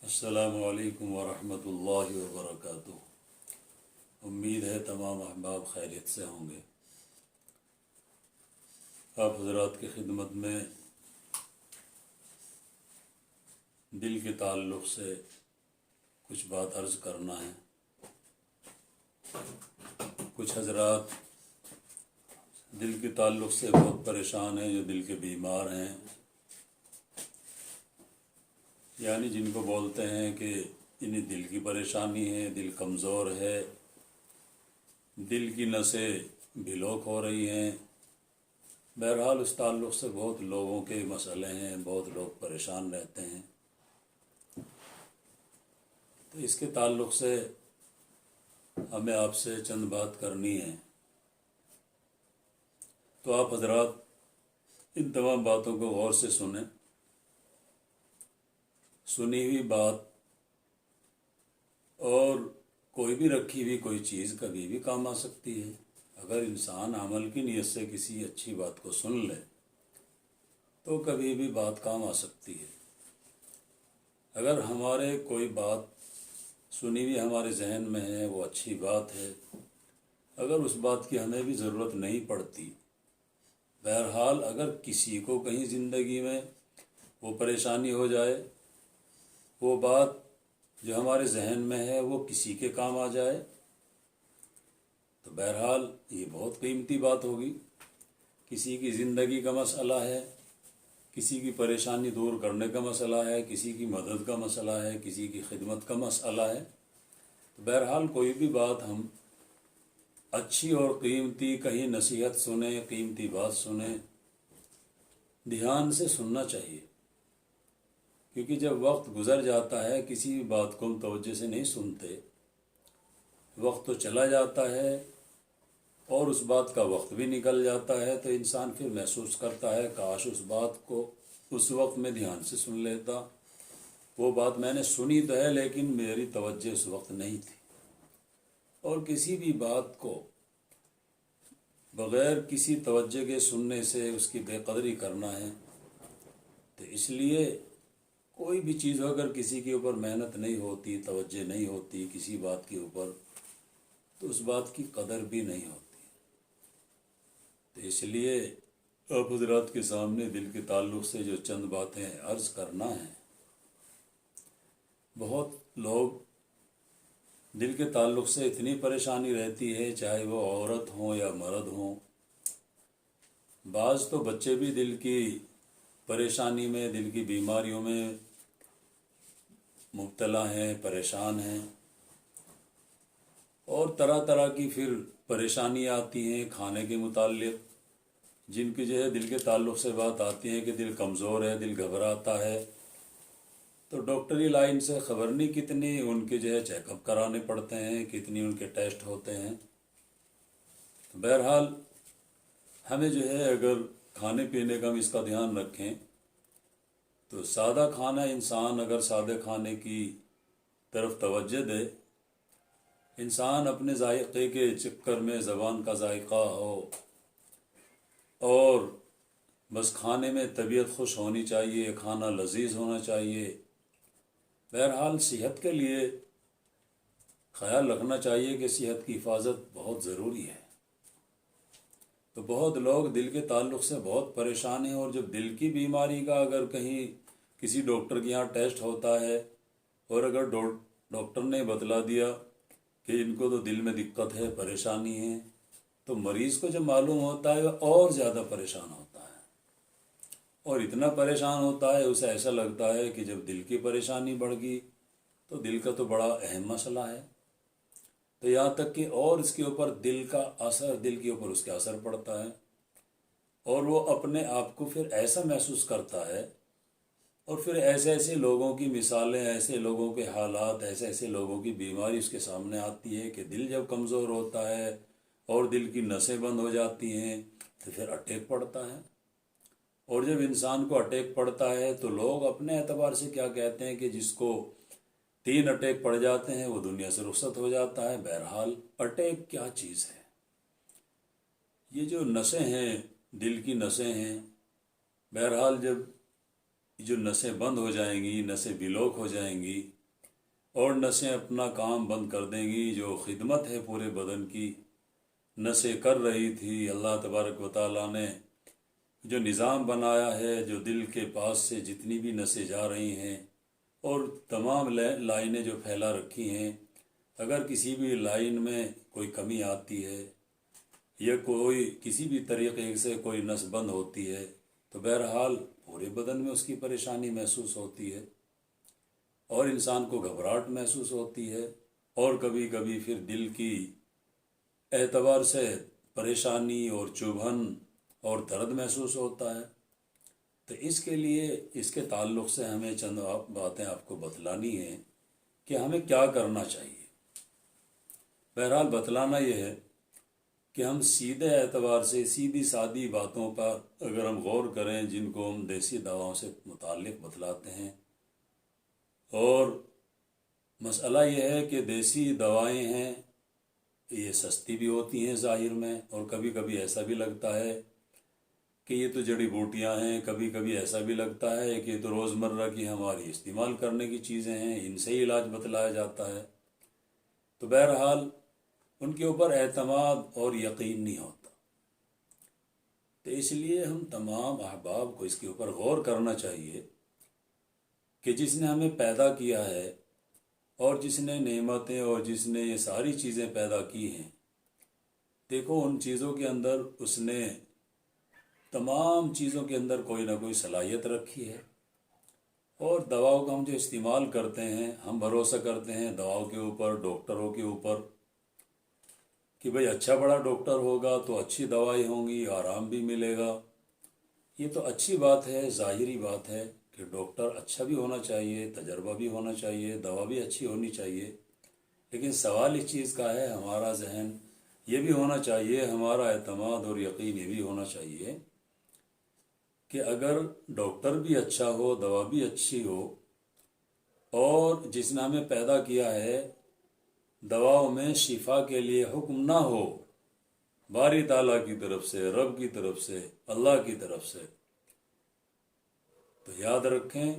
السلام علیکم ورحمۃ اللہ وبرکاتہ۔ امید ہے تمام احباب خیریت سے ہوں گے۔ آپ حضرات کی خدمت میں دل کے تعلق سے کچھ بات عرض کرنا ہے۔ کچھ حضرات دل کے تعلق سے بہت پریشان ہیں، جو دل کے بیمار ہیں، یعنی جن کو بولتے ہیں کہ انہیں دل کی پریشانی ہے، دل کمزور ہے، دل کی نسیں بلاک ہو رہی ہیں۔ بہرحال اس تعلق سے بہت لوگوں کے مسئلے ہیں، بہت لوگ پریشان رہتے ہیں۔ تو اس کے تعلق سے ہمیں آپ سے چند بات کرنی ہے۔ تو آپ حضرات ان تمام باتوں کو غور سے سنیں۔ سنی ہوئی بات اور کوئی بھی رکھی ہوئی کوئی چیز کبھی بھی کام آ سکتی ہے۔ اگر انسان عمل کی نیت سے کسی اچھی بات کو سن لے تو کبھی بھی بات کام آ سکتی ہے۔ اگر ہمارے کوئی بات سنی ہوئی ہمارے ذہن میں ہے، وہ اچھی بات ہے، اگر اس بات کی ہمیں بھی ضرورت نہیں پڑتی، بہرحال اگر کسی کو کہیں زندگی میں وہ پریشانی ہو جائے، وہ بات جو ہمارے ذہن میں ہے وہ کسی کے کام آ جائے، تو بہرحال یہ بہت قیمتی بات ہوگی۔ کسی کی زندگی کا مسئلہ ہے، کسی کی پریشانی دور کرنے کا مسئلہ ہے، کسی کی مدد کا مسئلہ ہے، کسی کی خدمت کا مسئلہ ہے، تو بہرحال کوئی بھی بات ہم اچھی اور قیمتی، کہیں نصیحت سنیں، قیمتی بات سنیں، دھیان سے سننا چاہیے، کیونکہ جب وقت گزر جاتا ہے کسی بھی بات کو ہم توجہ سے نہیں سنتے، وقت تو چلا جاتا ہے اور اس بات کا وقت بھی نکل جاتا ہے، تو انسان پھر محسوس کرتا ہے کاش اس بات کو اس وقت میں دھیان سے سن لیتا۔ وہ بات میں نے سنی تو ہے لیکن میری توجہ اس وقت نہیں تھی۔ اور کسی بھی بات کو بغیر کسی توجہ کے سننے سے اس کی بے قدری کرنا ہے، تو اس لیے کوئی بھی چیز ہو، اگر کسی کے اوپر محنت نہیں ہوتی، توجہ نہیں ہوتی کسی بات کے اوپر، تو اس بات کی قدر بھی نہیں ہوتی۔ تو اس لیے آپ حضرات کے سامنے دل کے تعلق سے جو چند باتیں عرض کرنا ہے، بہت لوگ دل کے تعلق سے اتنی پریشانی رہتی ہے، چاہے وہ عورت ہوں یا مرد ہوں۔ بعض تو بچے بھی دل کی پریشانی میں، دل کی بیماریوں میں مبتلا ہیں، پریشان ہیں، اور طرح طرح کی پھر پریشانیاں آتی ہیں کھانے کے متعلق۔ جن کی جو ہے دل کے تعلق سے بات آتی ہے کہ دل کمزور ہے، دل گھبراتا ہے، تو ڈاکٹری لائن سے خبر نہیں کتنی ان کے جو ہے چیک اپ کرانے پڑتے ہیں، کتنی ان کے ٹیسٹ ہوتے ہیں۔ تو بہرحال ہمیں جو ہے اگر کھانے پینے کا بھی اس کا دھیان رکھیں، تو سادہ کھانا، انسان اگر سادے کھانے کی طرف توجہ دے، انسان اپنے ذائقے کے چکر میں زبان کا ذائقہ ہو اور بس کھانے میں طبیعت خوش ہونی چاہیے، کھانا لذیذ ہونا چاہیے۔ بہرحال صحت کے لیے خیال رکھنا چاہیے کہ صحت کی حفاظت بہت ضروری ہے۔ تو بہت لوگ دل کے تعلق سے بہت پریشان ہیں، اور جب دل کی بیماری کا اگر کہیں کسی ڈاکٹر کے یہاں ٹیسٹ ہوتا ہے اور اگر ڈاکٹر نے بتلا دیا کہ ان کو تو دل میں دقت ہے، پریشانی ہے، تو مریض کو جب معلوم ہوتا ہے وہ اور زیادہ پریشان ہوتا ہے، اور اتنا پریشان ہوتا ہے اسے ایسا لگتا ہے کہ جب دل کی پریشانی بڑھ گئی تو دل کا تو بڑا اہم مسئلہ ہے، تو یہاں تک کہ اور اس کے اوپر دل کا اثر، دل کے اوپر اس کا اثر پڑتا ہے، اور وہ اپنے آپ کو پھر ایسا محسوس کرتا ہے، اور پھر ایسے ایسے لوگوں کی مثالیں، ایسے لوگوں کے حالات، ایسے ایسے لوگوں کی بیماری اس کے سامنے آتی ہے کہ دل جب کمزور ہوتا ہے اور دل کی نسیں بند ہو جاتی ہیں تو پھر اٹیک پڑتا ہے۔ اور جب انسان کو اٹیک پڑتا ہے تو لوگ اپنے اعتبار سے کیا کہتے ہیں کہ جس کو 3 اٹیک پڑ جاتے ہیں وہ دنیا سے رخصت ہو جاتا ہے۔ بہرحال اٹیک کیا چیز ہے؟ یہ جو نسیں ہیں، دل کی نسیں ہیں، بہرحال جب جو نسیں بند ہو جائیں گی، نسیں بلاک ہو جائیں گی، اور نسیں اپنا کام بند کر دیں گی. جو خدمت ہے پورے بدن کی نسیں کر رہی تھی، اللہ تبارک و تعالیٰ نے جو نظام بنایا ہے، جو دل کے پاس سے جتنی بھی نسیں جا رہی ہیں اور تمام لائنیں جو پھیلا رکھی ہیں، اگر کسی بھی لائن میں کوئی کمی آتی ہے یا کوئی کسی بھی طریقے سے کوئی نس بند ہوتی ہے تو بہرحال پورے بدن میں اس کی پریشانی محسوس ہوتی ہے اور انسان کو گھبراہٹ محسوس ہوتی ہے، اور کبھی کبھی پھر دل کی اعتبار سے پریشانی اور چبھن اور درد محسوس ہوتا ہے. تو اس کے لیے اس کے تعلق سے ہمیں چند باتیں آپ کو بتلانی ہیں کہ ہمیں کیا کرنا چاہیے. بہرحال بتلانا یہ ہے کہ ہم سیدھے اعتبار سے سیدھی سادی باتوں پر اگر ہم غور کریں، جن کو ہم دیسی دواؤں سے متعلق بتلاتے ہیں، اور مسئلہ یہ ہے کہ دیسی دوائیں ہیں، یہ سستی بھی ہوتی ہیں ظاہر میں، اور کبھی کبھی ایسا بھی لگتا ہے کہ یہ تو جڑی بوٹیاں ہیں، کبھی کبھی ایسا بھی لگتا ہے کہ یہ تو روزمرہ کی ہماری استعمال کرنے کی چیزیں ہیں، ان سے ہی علاج بتلایا جاتا ہے. تو بہرحال ان کے اوپر اعتماد اور یقین نہیں ہوتا. تو اس لیے ہم تمام احباب کو اس کے اوپر غور کرنا چاہیے کہ جس نے ہمیں پیدا کیا ہے اور جس نے نعمتیں اور جس نے یہ ساری چیزیں پیدا کی ہیں، دیکھو ان چیزوں کے اندر اس نے تمام چیزوں کے اندر کوئی نہ کوئی صلاحیت رکھی ہے. اور دواؤں کا ہم جو استعمال کرتے ہیں، ہم بھروسہ کرتے ہیں دواؤں کے اوپر، ڈاکٹروں کے اوپر، کہ بھئی اچھا بڑا ڈاکٹر ہوگا تو اچھی دوائی ہوں گی، آرام بھی ملے گا. یہ تو اچھی بات ہے، ظاہری بات ہے کہ ڈاکٹر اچھا بھی ہونا چاہیے، تجربہ بھی ہونا چاہیے، دوا بھی اچھی ہونی چاہیے. لیکن سوال اس چیز کا ہے، ہمارا ذہن یہ بھی ہونا چاہیے، ہمارا اعتماد اور یقین یہ بھی ہونا چاہیے کہ اگر ڈاکٹر بھی اچھا ہو، دوا بھی اچھی ہو، اور جس نے ہمیں پیدا کیا ہے دواؤں میں شفا کے لیے حکم نہ ہو باری تعالیٰ کی طرف سے، رب کی طرف سے، اللہ کی طرف سے، تو یاد رکھیں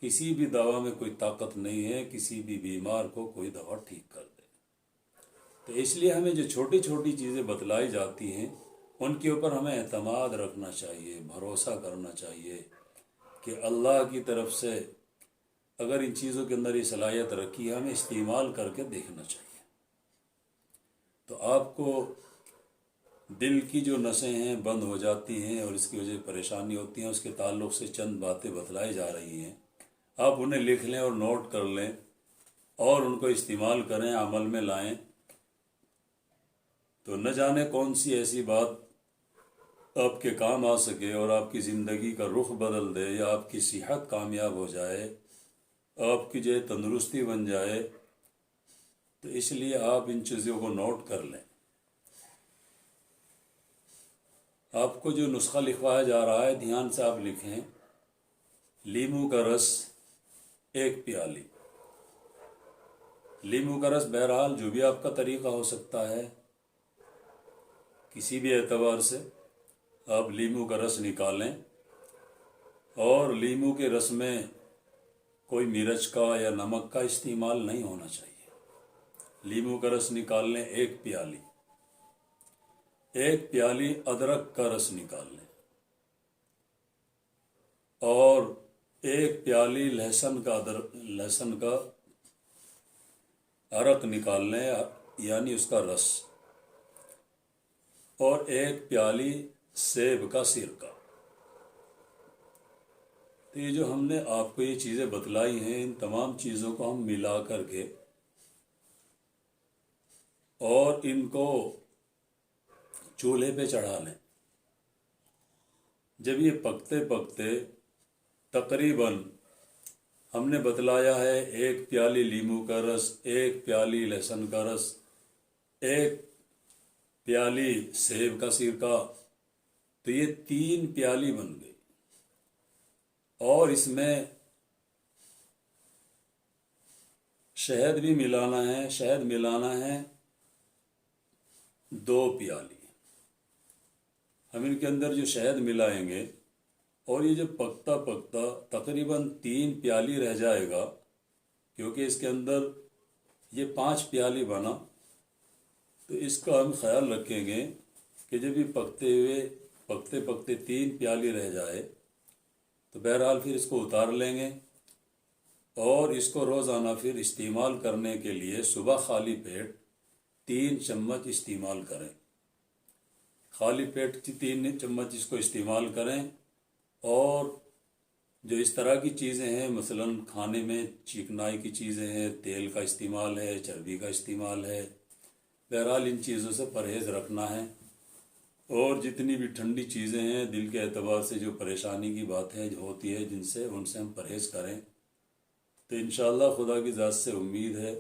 کسی بھی دوا میں کوئی طاقت نہیں ہے کسی بھی بیمار کو کوئی دوا ٹھیک کر دے. تو اس لیے ہمیں جو چھوٹی چھوٹی چیزیں بتلائی جاتی ہیں ان کے اوپر ہمیں اعتماد رکھنا چاہیے، بھروسہ کرنا چاہیے کہ اللہ کی طرف سے اگر ان چیزوں کے اندر یہ صلاحیت رکھی ہے، ہمیں استعمال کر کے دیکھنا چاہیے. تو آپ کو دل کی جو نسیں ہیں بند ہو جاتی ہیں اور اس کی وجہ سے پریشانی ہوتی ہیں، اس کے تعلق سے چند باتیں بتلائی جا رہی ہیں. آپ انہیں لکھ لیں اور نوٹ کر لیں اور ان کو استعمال کریں، عمل میں لائیں. تو نہ جانے کون سی ایسی بات آپ کے کام آ سکے اور آپ کی زندگی کا رخ بدل دے، یا آپ کی صحت کامیاب ہو جائے، آپ کی جو تندرستی بن جائے. تو اس لیے آپ ان چیزوں کو نوٹ کر لیں. آپ کو جو نسخہ لکھوایا جا رہا ہے دھیان سے آپ لکھیں: لیمو کا رس 1 پیالی. لیمو کا رس بہرحال جو بھی آپ کا طریقہ ہو سکتا ہے، کسی بھی اعتبار سے آپ لیمو کا رس نکالیں، اور لیمو کے رس میں کوئی مرچ کا یا نمک کا استعمال نہیں ہونا چاہیے. لیمو کا رس نکال لیں 1 پیالی. 1 پیالی ادرک کا رس نکال لیں، اور 1 پیالی لہسن کا عرق نکال لیں، یعنی اس کا رس، اور 1 پیالی سیب کا سرکہ. تو یہ جو ہم نے آپ کو یہ چیزیں بتلائی ہیں، ان تمام چیزوں کو ہم ملا کر کے اور ان کو چولہے پہ چڑھا لیں. جب یہ پکتے پکتے تقریباً ہم نے بتلایا ہے 1 پیالی لیمو کا رس، 1 پیالی لہسن کا رس، 1 پیالی سیب کا سرکہ، تو یہ 3 پیالی بن گئی. اور اس میں شہد بھی ملانا ہے. شہد ملانا ہے 2 پیالی. ہم ان کے اندر جو شہد ملائیں گے اور یہ جو پکتا پکتا تقریباً 3 پیالی رہ جائے گا، کیونکہ اس کے اندر یہ 5 پیالی بنا، تو اس کا ہم خیال رکھیں گے کہ جب یہ پکتے پکتے 3 پیالی رہ جائے تو بہرحال پھر اس کو اتار لیں گے، اور اس کو روزانہ پھر استعمال کرنے کے لیے صبح خالی پیٹ 3 چمچ استعمال کریں، خالی پیٹ 3 چمچ اس کو استعمال کریں۔ اور جو اس طرح کی چیزیں ہیں، مثلا کھانے میں چکنائی کی چیزیں ہیں، تیل کا استعمال ہے، چربی کا استعمال ہے، بہرحال ان چیزوں سے پرہیز رکھنا ہے۔ اور جتنی بھی ٹھنڈی چیزیں ہیں، دل کے اعتبار سے جو پریشانی کی بات ہے ہوتی ہے ان سے ہم پرہیز کریں، تو انشاءاللہ خدا کی ذات سے امید ہے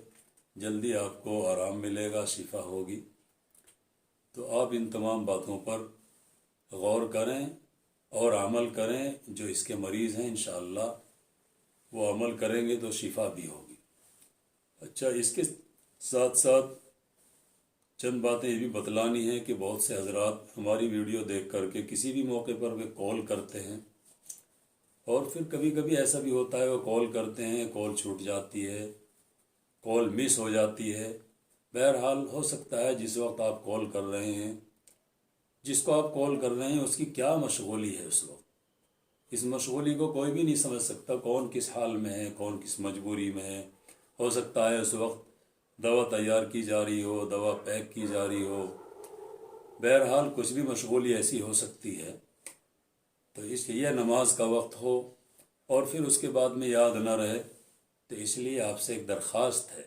جلدی آپ کو آرام ملے گا، شفا ہوگی۔ تو آپ ان تمام باتوں پر غور کریں اور عمل کریں، جو اس کے مریض ہیں انشاءاللہ وہ عمل کریں گے تو شفا بھی ہوگی۔ اچھا، اس کے ساتھ ساتھ چند باتیں یہ بھی بتلانی ہیں کہ بہت سے حضرات ہماری ویڈیو دیکھ کر کے کسی بھی موقع پر وہ کال کرتے ہیں، اور پھر کبھی کبھی ایسا بھی ہوتا ہے وہ کال کرتے ہیں، کال چھوٹ جاتی ہے، کال مس ہو جاتی ہے۔ بہرحال ہو سکتا ہے جس وقت آپ کال کر رہے ہیں، جس کو آپ کال کر رہے ہیں اس کی کیا مشغولی ہے اس وقت، اس مشغولی کو کوئی بھی نہیں سمجھ سکتا، کون کس حال میں ہے، کون کس مجبوری میں ہے۔ ہو سکتا ہے اس وقت دوا تیار کی جا رہی ہو، دوا پیک کی جا رہی ہو، بہرحال کچھ بھی مشغولی ایسی ہو سکتی ہے۔ تو اس لیے نماز کا وقت ہو اور پھر اس کے بعد میں یاد نہ رہے، تو اس لیے آپ سے ایک درخواست ہے،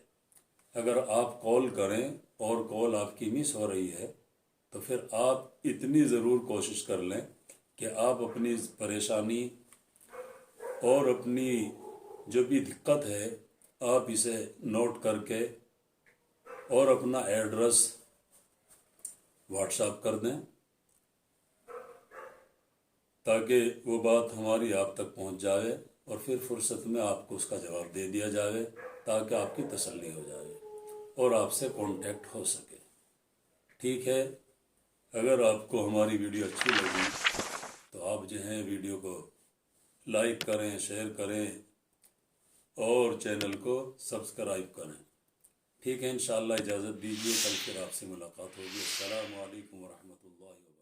اگر آپ کال کریں اور کال آپ کی مس ہو رہی ہے تو پھر آپ اتنی ضرور کوشش کر لیں کہ آپ اپنی پریشانی اور اپنی جو بھی دقت ہے آپ اسے نوٹ کر کے اور اپنا ایڈریس واٹس ایپ کر دیں، تاکہ وہ بات ہماری آپ تک پہنچ جائے اور پھر فرصت میں آپ کو اس کا جواب دے دیا جائے، تاکہ آپ کی تسلی ہو جائے اور آپ سے کانٹیکٹ ہو سکے۔ ٹھیک ہے، اگر آپ کو ہماری ویڈیو اچھی لگی تو آپ جو ہیں ویڈیو کو لائک کریں، شیئر کریں اور چینل کو سبسکرائب کریں۔ ٹھیک ہے، انشاءاللہ اجازت دیجیے، کل پھر آپ سے ملاقات ہوگی۔ السلام علیکم ورحمۃ اللہ وبرکاتہ۔